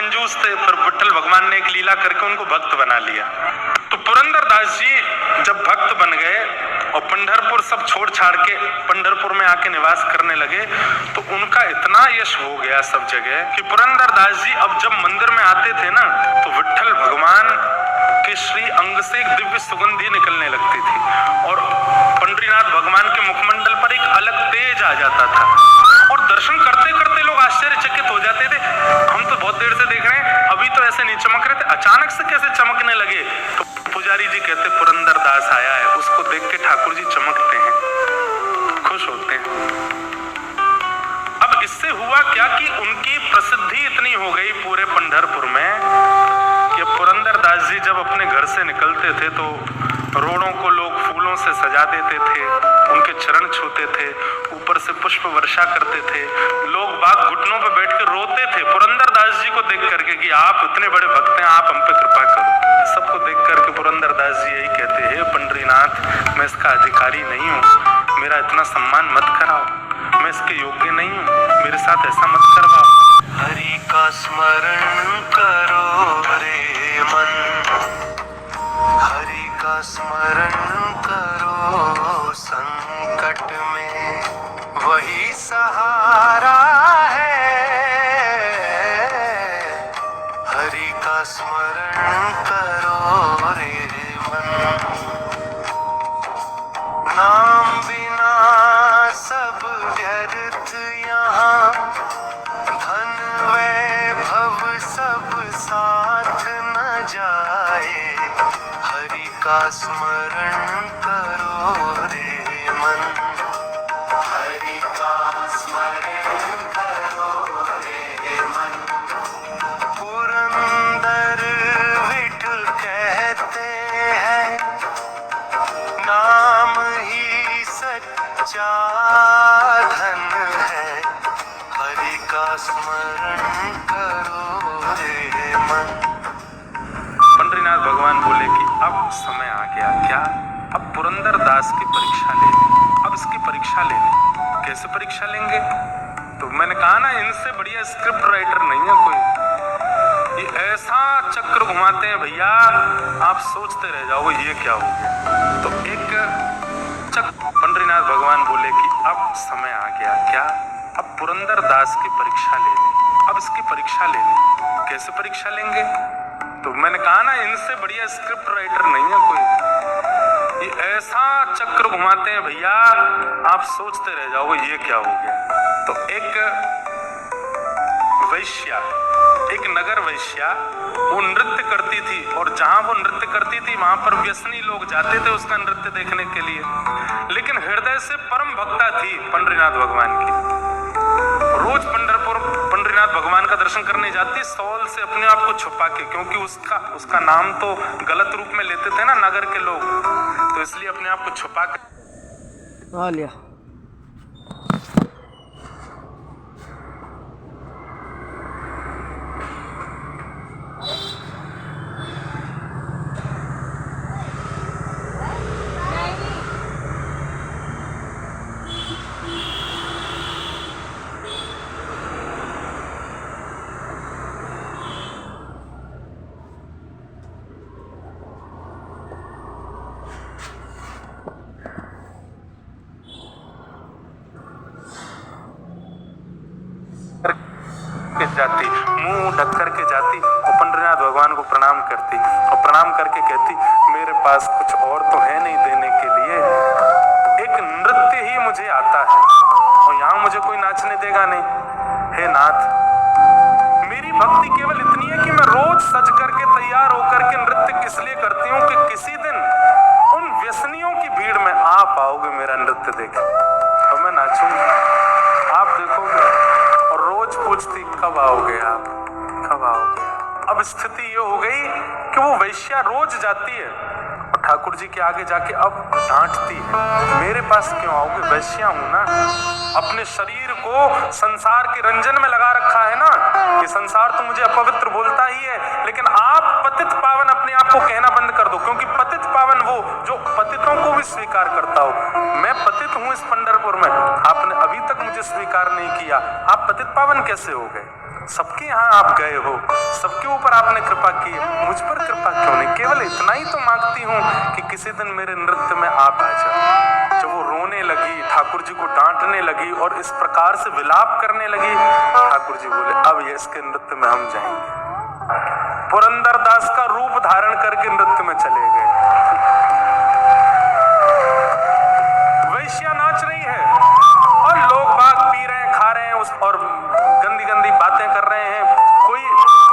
कंजूस थे, फिर विट्ठल भगवान ने एक लीला करके उनको भक्त बना लिया। तो पुरंदर दास जी जब भक्त बन गए और पंढरपुर सब छोड़ छाड़ के पंढरपुर में आके निवास करने लगे, तो उनका इतना यश हो गया सब जगह कि पुरंदर दास जी अब जब मंदिर में आते थे ना, तो विट्ठल भगवान के श्री अंग से एक दिव्य सुगंधी निकलने लगती थी और पंडरीनाथ भगवान के मुखमंडल पर एक अलग तेज आ जाता था और दर्शन करते करते लोग आश्चर्यचकित हो जाते थे। हम तो बहुत देर से देख रहे हैं, अभी तो ऐसे नहीं चमक रहे थे, अचानक से कैसे चमकने लगे। तो पुजारी जी कहते पुरंदर दास आया है, उसको देख के ठाकुर जी चमकते हैं, खुश होते हैं। अब इससे हुआ क्या कि उनकी प्रसिद्धि इतनी हो गई पूरे पंढरपुर में कि पुरंदर दास जी जब अपने घर से निकलते थे तो रोडों को लोग फूलों से सजा देते थे, उनके चरण छूते थे, ऊपर से पुष्प वर्षा करते थे, लोग बाग घुटनों पर बैठ के रोते थे पुरंदर दास जी को देख करके कि आप इतने बड़े भक्त हैं, आप हम पे कृपा करो। सबको देख करके पुरंदर दास जी यही कहते हैं, पंडरीनाथ मैं इसका अधिकारी नहीं हूँ, मेरा इतना सम्मान मत कराओ, मैं इसके योग्य नहीं हूँ, मेरे साथ ऐसा मत करवाओ। हरि का स्मरण करो रे मन, हरि का स्मरण करो संकट में, वही सहारा है। हरि का स्मरण करो रे मन, नाम बिना सब व्यर्थ यहाँ, धन वैभव सब साथ न जाए। हरि का स्मरण करो रे मन, हरि का स्मरण करो रे मन। पुरंदर विठल कहते हैं, नाम ही सच्चा धन है। हरि का स्मरण करो रे मन। पंडरीनाथ भगवान बोले कि अब समय आ गया, क्या अब पुरंदर दास की परीक्षा ले लें, अब इसकी परीक्षा ले लें। कैसे परीक्षा लेंगे? तो मैंने कहा ना, इनसे बढ़िया स्क्रिप्ट राइटर नहीं है कोई, ये ऐसा चक्र घुमाते हैं भैया, आप सोचते रह जाओगे ये क्या हो गया। तो एक चक्र पंडरीनाथ भगवान बोले कि अब समय आ गया, क्या अब पुरंदर दास की परीक्षा ले लें, अब इसकी परीक्षा ले लें। कैसे परीक्षा लेंगे? तो मैंने कहा ना, इनसे बढ़िया स्क्रिप्ट राइटर नहीं है कोई, ये ऐसा चक्र घुमाते हैं भैया, आप सोचते रह जाओगे ये क्या हो गया। तो एक वैश्या, एक नगर वैश्या, वो नृत्य करती थी और जहां वो नृत्य करती थी वहां पर व्यसनी लोग जाते थे उसका नृत्य देखने के लिए, लेकिन हृदय से परम भक्ता थी पंडरीनाथ भगवान की। रोज पंढरपुर पंडरीनाथ भगवान का दर्शन करने जाती, सौल से अपने आप को छुपा के, क्योंकि उसका नाम तो गलत रूप में लेते थे ना नगर के लोग, तो इसलिए अपने आप को छुपा के आ लिया। जाती, मुंह ढक करके जाती और पंडरीनाथ भगवान को प्रणाम करती और प्रणाम करके कहती, मेरे पास कुछ और तो है नहीं देने के लिए, एक नृत्य ही मुझे आता है और यहाँ मुझे कोई नाचने देगा नहीं। हे नाथ, मेरी भक्ति केवल इतनी है कि मैं रोज सज करके तैयार होकर के नृत्य इसलिए करती हूँ कि किसी दिन उन व्यसनियों की भीड़ में आप आओगे मेरा नृत्य देखे और मैं नाचूंगी, आप देखोगे। और रोज पूछती, कब आओगे आप, कब आओगे। अब स्थिति ये हो गई कि वो वैश्या रोज जाती है और ठाकुर जी के आगे जाके अब डांटती है, मेरे पास क्यों आओगे, वैश्या हूं ना। अपने शरीर को संसार के रंजन में लगा रखा है ना, कि संसार तो मुझे अपवित्र बोलता ही है, लेकिन आप पतित पावन अपने आप को कहना बंद कर दो, क्योंकि पतित पावन वो जो पतितों को भी स्वीकार करता हो। मैं पतित हूं इस पंढरपुर में, आपने अभी तक मुझे स्वीकार नहीं किया, आप पतित पावन कैसे हो गए। सबके यहाँ आप गए हो, सबके ऊपर आपने कृपा की, मुझ पर कृपा क्यों नहीं? केवल इतना ही तो मांगती हूँ कि किसी दिन मेरे नृत्य में आप आ जाओ। जब वो रोने लगी, ठाकुर जी को डांटने लगी और इस प्रकार से विलाप करने लगी, ठाकुर जी बोले अब ये इसके नृत्य में हम जाएंगे। पुरंदरदास का रूप धारण करके नृत्य में चले गए। वैश्या नाच रही है और लोग बाग पी रहे हैं, खा रहे हैं और गंदी गंदी बातें कर रहे हैं। कोई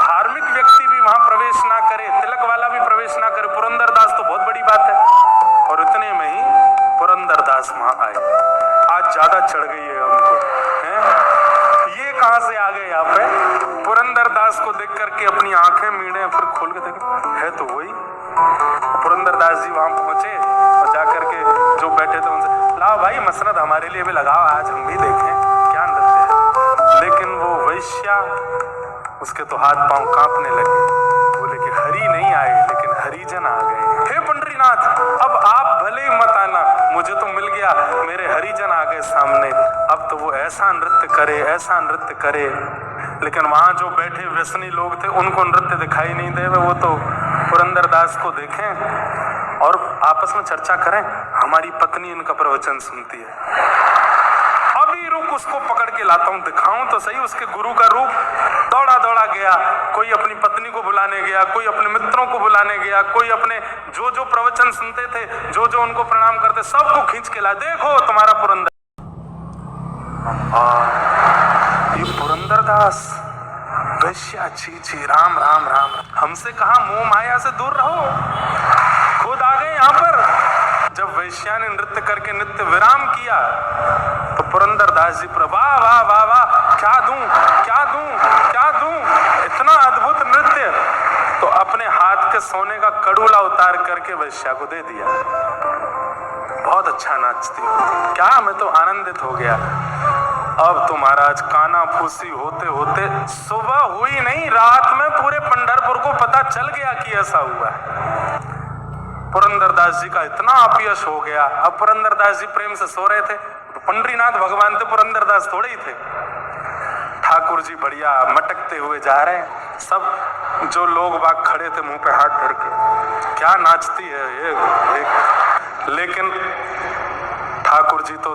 धार्मिक व्यक्ति भी वहां प्रवेश ना करे, तिलक वाला भी प्रवेश ना करे, पुरंदरदास तो बहुत बड़ी बात है। और इतने में ही पुरंदरदास वहां आए। आज ज्यादा चढ़ गई है हमको, हैं? ये कहां से आ गए यहाँ पे? पुरंदरदास को देख करके अपनी आंखें मीड़े, फिर खोल के देखे, है तो वही। पुरंदरदास जी वहां पहुंचे और जाकर के जो बैठे थे उनसे, लाओ भाई मसनद हमारे लिए भी लगाओ, आज हम भी देखें क्या नृत्य है। लेकिन वो वैश्या, उसके तो हाथ पांव कांपने लगे। बोले कि हरि नहीं आए लेकिन हरिजन आ गए। हे पंडरीनाथ, अब आप भले ही मत आना, मुझे तो मिल गया, मेरे हरिजन आ गए सामने। अब तो वो ऐसा नृत्य करे, ऐसा नृत्य करे। लेकिन वहां जो बैठे व्यसनी लोग थे उनको नृत्य दिखाई नहीं दे, वो तो पुरंदरदास को देखें और आपस में चर्चा करें, हमारी पत्नी इनका प्रवचन सुनती है। अभी रुक, उसको पकड़ के लाता हूं, दिखाऊं तो सही उसके गुरु का रूप। दौड़ा दौड़ा गया, कोई अपनी पत्नी को बुलाने गया, कोई अपने मित्रों को बुलाने गया, कोई अपने जो जो प्रवचन सुनते थे, जो जो उनको प्रणाम करते, सबको खींच के ला, देखो तुम्हारा पुरंदर। ये पुरंदरदास वैश्या, छी छी, राम राम राम। हमसे कहा मोह माया से दूर रहो, खुद आ गए यहाँ पर। जब वैश्या ने नृत्य करके नित्य विराम किया तो पुरंदरदास जी पर वाह वाह वाह वाह, क्या दूं क्या दूं क्या दूं, इतना अद्भुत नृत्य। तो अपने हाथ के सोने का कड़ूला उतार करके वैश्या को दे दिया। बहुत अच्छा नाचती हो। क्या, मैं तो आनंदित हो गया। अब तो महाराज काना फूसी होते होते सुबह हुई नहीं, रात में पूरे पंढरपुर को पता चल गया कि ऐसा हुआ है। पुरंदरदास जी का इतना अपयश हो गया। अब पुरंदरदास जी प्रेम से सो रहे थे, तो पंडरीनाथ भगवान थे, पुरंदरदास थोड़े ही थे। ठाकुर जी बढ़िया मटकते हुए जा रहे हैं, सब जो लोग बाग खड़े थे मुंह पे हाथ धर के, क्या नाचती है ये। लेकिन ठाकुर जी तो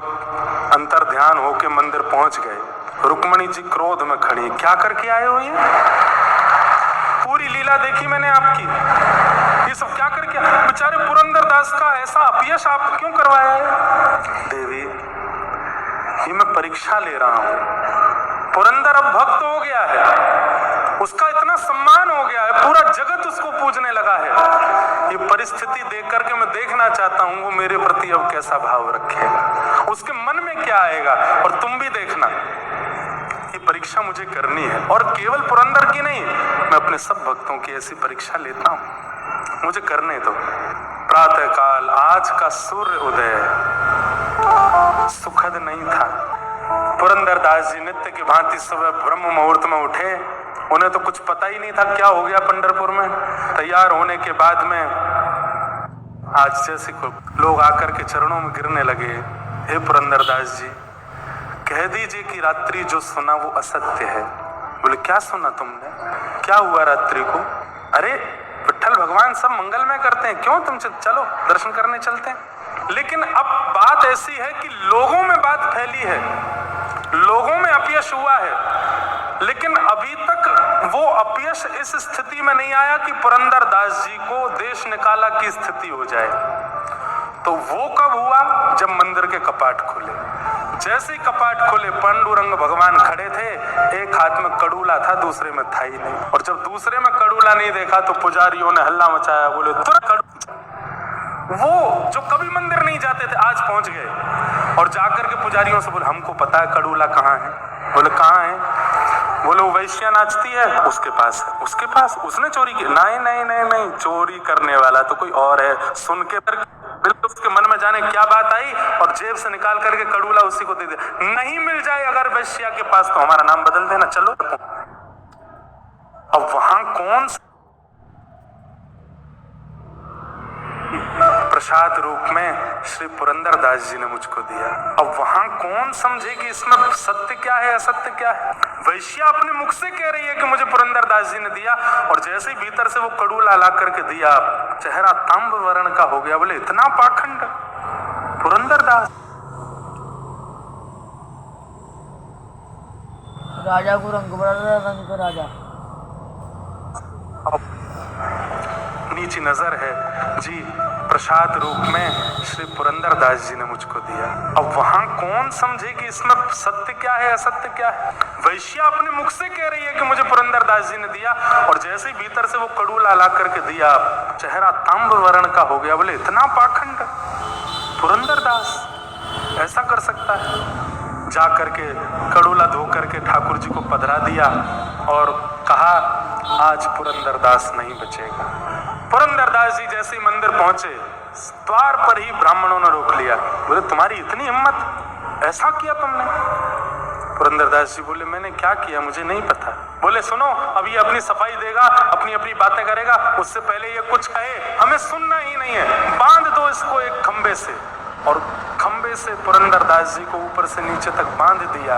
अंतर ध्यान होके मंदिर पहुंच गए। रुक्मणी जी क्रोध में खड़ी, क्या करके आए हो? ये पूरी लीला देखी मैंने आपकी, ये सब क्या करके, बेचारे पुरंदरदास का ऐसा अपयश आप क्यों करवाया है? देवी, ये मैं परीक्षा ले रहा हूं। पुरंदर अब भक्त हो गया है, उसका इतना सम्मान हो गया है, पूरा जगत उसको पूजने लगा है। ये परिस्थिति देख करके मैं देखना चाहता हूं वो मेरे प्रति अब कैसा भाव रखेगा, उसके मन में क्या आएगा। और तुम भी देखना, ये परीक्षा मुझे करनी है, और केवल पुरंदर की नहीं, मैं अपने सब भक्तों की ऐसी परीक्षा लेता हूं, मुझे करने दो। प्रातः काल आज का सूर्य उदय सुखद नहीं था। पुरंदरदास जी नित्य की भांति सुबह ब्रह्म मुहूर्त में उठे। उन्हें तो कुछ पता ही नहीं था क्या हो गया पंढरपुर में। तैयार होने के बाद में आज जैसे लोग आकर के चरणों में गिरने लगे, हे पुरंदरदास जी, कह दीजिए कि रात्रि जो सुना वो असत्य है। बोले क्या सुना तुमने, क्या हुआ रात्रि को? अरे विठ्ठल भगवान सब मंगलमय करते हैं, क्यों तुम चलो दर्शन करने चलते हैं। लेकिन अब बात ऐसी है कि लोगों में बात फैली है, लोगों में अपयश हुआ है, लेकिन अभी तक वो अपयश इस स्थिति में नहीं आया कि पुरंदरदास जी को देश निकाला की स्थिति हो जाए। तो वो कब हुआ? जब मंदिर के कपाट खुले। जैसे ही कपाट खुले, पांडुरंग भगवान खड़े थे, एक हाथ में कड़ूला था, दूसरे में था ही नहीं। और जब दूसरे में कड़ूला नहीं देखा तो पुजारियों ने हल्ला मचाया, बोले तुरंत। वो जो कभी मंदिर नहीं जाते थे आज पहुंच गए और जाकर के पुजारियों से बोले हमको पता है कड़ूला कहाँ है। बोले कहाँ है? बोले वो वैश्या नाचती है, उसके पास है। उसके पास? उसने चोरी की? नहीं नहीं नहीं नहीं, चोरी करने वाला तो कोई और है। सुन के बिल्कुल उसके मन में जाने क्या बात आई और जेब से निकाल करके कड़ूला उसी को दे दिया। नहीं मिल जाए अगर वैश्या के पास तो हमारा नाम बदल देना, चलो। अब वहां कौन प्रसाद रूप में श्री पुरंदरदास जी ने मुझको दिया। अब वहां कौन समझे कि इसमें सत्य क्या है असत्य क्या है। वैश्या अपने मुख से कह रही है कि मुझे पुरंदरदास जी ने दिया, और जैसे ही भीतर से वो कड़ूला ला करके दिया, चेहरा तांब वर्ण का हो गया। बोले इतना पाखंड पुरंदरदास। राजा को रंग बड़ा रंग का राजा। नीची नजर है जी, प्रसाद रूप में श्री पुरंदरदास जी ने मुझको दिया। अब वहां कौन समझे कि इसमें सत्य क्या है असत्य क्या है। वैश्या अपने मुख से कह रही है कि मुझे पुरंदरदास जी ने दिया, और जैसे ही भीतर से वो कड़ूला ला करके दिया, चेहरा तांब वर्ण का हो गया। बोले इतना पाखंड पुरंदरदास ऐसा कर सकता है। जा करके कड़ूला धो करके ठाकुर जी को पधरा दिया और कहा आज पुरंदरदास नहीं बचेगा। पुरंदरदास जी जैसे ही मंदिर पहुंचे, द्वार पर ही ब्राह्मणों ने रोक लिया। बोले तुम्हारी इतनी हिम्मत, ऐसा किया तुमने। पुरंदरदास जी बोले मैंने क्या किया मुझे नहीं पता। बोले सुनो, अब ये अपनी सफाई देगा, अपनी अपनी बातें करेगा, उससे पहले ये कुछ कहे हमें सुनना ही नहीं है। बांध दो इसको एक खंबे से। और खंबे से पुरंदरदास जी को ऊपर से नीचे तक बांध दिया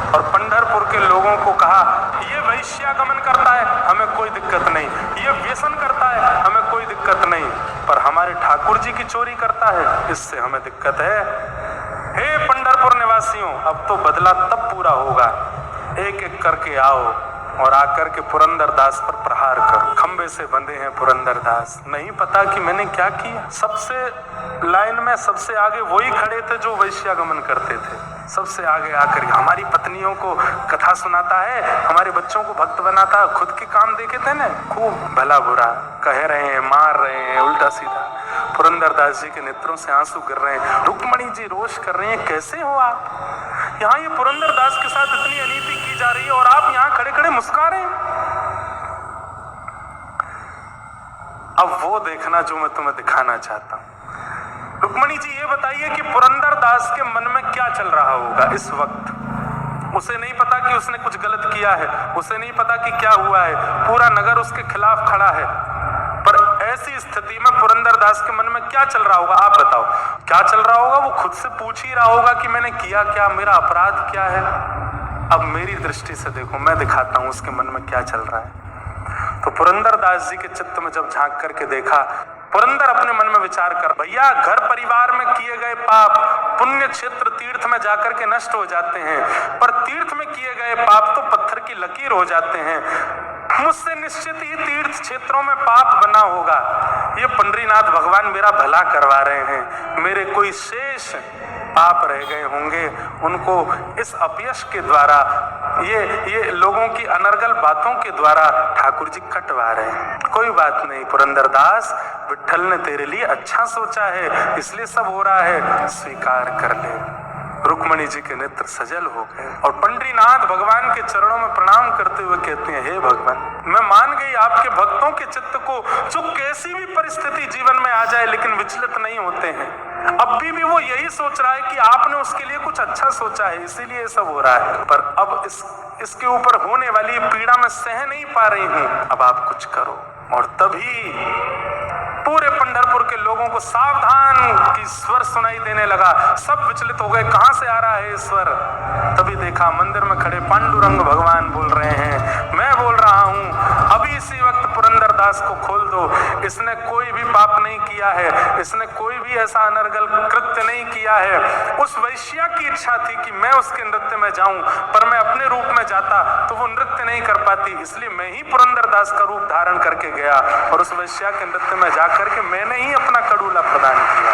और पंढरपुर के लोगों को कहा ये वैश्यागमन करता है हमें कोई दिक्कत नहीं, ये व्यसन करता है हमें कोई दिक्कत नहीं, पर हमारे ठाकुर जी की चोरी करता है इससे हमें दिक्कत है। हे पंढरपुर निवासियों, अब तो बदला तब पूरा होगा। एक एक करके आओ और आकर के पुरंदरदास पर प्रहार करो। खंबे से बंधे हैं पुरंदरदास, नहीं पता कि मैंने क्या किया। सबसे लाइन में सबसे आगे वही खड़े थे जो वैश्यागमन करते थे। सबसे आगे आकर हमारी पत्नियों को कथा सुनाता है, हमारे बच्चों को भक्त बनाता है, खुद के काम देखे थे ना, खूब भला बुरा कह रहे हैं, मार रहे हैं उल्टा सीधा। पुरंदरदास जी के नेत्रों से आंसू गिर रहे हैं। रुक्मणी जी रोष कर रही हैं, कैसे हो आप? यहाँ ये पुरंदरदास के साथ इतनी अनीति की जा रही है और आप यहाँ खड़े खड़े मुस्कुरा रहे हैं। अब वो देखना जो मैं तुम्हें दिखाना चाहता हूँ। रुक्मणी जी ये बताइए कि पुरंदरदास के मन में क्या चल रहा होगा इस वक्त। उसे नहीं पता कि उसने कुछ गलत किया है, उसे नहीं पता कि क्या हुआ है, पूरा नगर उसके खिलाफ खड़ा है, पर ऐसी स्थिति में पुरंदरदास के मन में क्या चल रहा होगा आप बताओ। क्या चल रहा होगा? वो खुद से पूछ ही रहा होगा कि मैंने किया क्या, मेरा अपराध क्या है। अब मेरी दृष्टि से देखो, मैं दिखाता हूं उसके मन में क्या चल रहा है। तो पुरंदरदास जी के चित्त में जब झांक करके देखा, पुरंदर अपने मन में विचार कर, भैया घर परिवार में किए गए पाप पुण्य क्षेत्र तीर्थ में जाकर के नष्ट हो जाते हैं, पर तीर्थ में किए गए पाप तो पत्थर की लकीर हो जाते हैं। मुझसे निश्चित ही तीर्थ क्षेत्रों में पाप बना होगा। ये पंडरीनाथ भगवान मेरा भला करवा रहे हैं, मेरे कोई शेष पाप रह गए होंगे, उनको इस अपयश के द्वारा, ये लोगों की अनर्गल बातों के द्वारा ठाकुर जी कटवा रहे हैं। कोई बात नहीं पुरंदरदास, विट्ठल ने तेरे लिए अच्छा सोचा है, इसलिए सब हो रहा है, स्वीकार कर ले। रुक्मणी जी के नेत्र सजल हो गए और पंडरीनाथ भगवान के चरणों में प्रणाम करते हुए कहते हैं, हे भगवान, मैं मान गई आपके भक्तों के चित्त को जो कैसी भी परिस्थिति जीवन में आ जाए लेकिन विचलित नहीं होते हैं। अब भी वो यही सोच रहा है कि आपने उसके लिए कुछ अच्छा सोचा है, इसीलिए सब हो रहा है, पर अब इसके ऊपर होने वाली पीड़ा में सह नहीं पा रही हूं, अब आप कुछ करो। और तभी पूरे पंढरपुर के लोगों को सावधान की स्वर सुनाई देने लगा। सब विचलित हो गए, कहां से आ रहा है स्वर। तभी देखा मंदिर में खड़े पांडुरंग भगवान बोल रहे हैं, मैं बोल रहा हूं अभी इसी वक्त पुरंदरदास को खोल दो, इसने कोई भी पाप नहीं किया है, इसने कोई भी ऐसा अनर्गल कृत्य नहीं किया है। उस वैश्या की इच्छा थी कि मैं उसके नृत्य में जाऊं, पर मैं अपने रूप में जाता तो वो नृत्य नहीं कर पाती, इसलिए मैं ही पुरंदरदास का रूप धारण करके गया और उस वैश्या के नृत्य में जाकर के मैंने ही अपना कड़ूला प्रदान किया।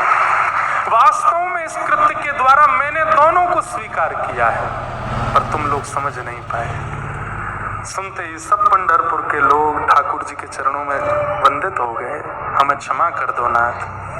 वास्तव में इस कृत्य के द्वारा मैंने दोनों को स्वीकार किया है, पर तुम लोग समझ नहीं पाए। सुनते ही सब पंढरपुर के लोग ठाकुर जी के चरणों में वंदित हो गए, हमें क्षमा कर दो नाथ।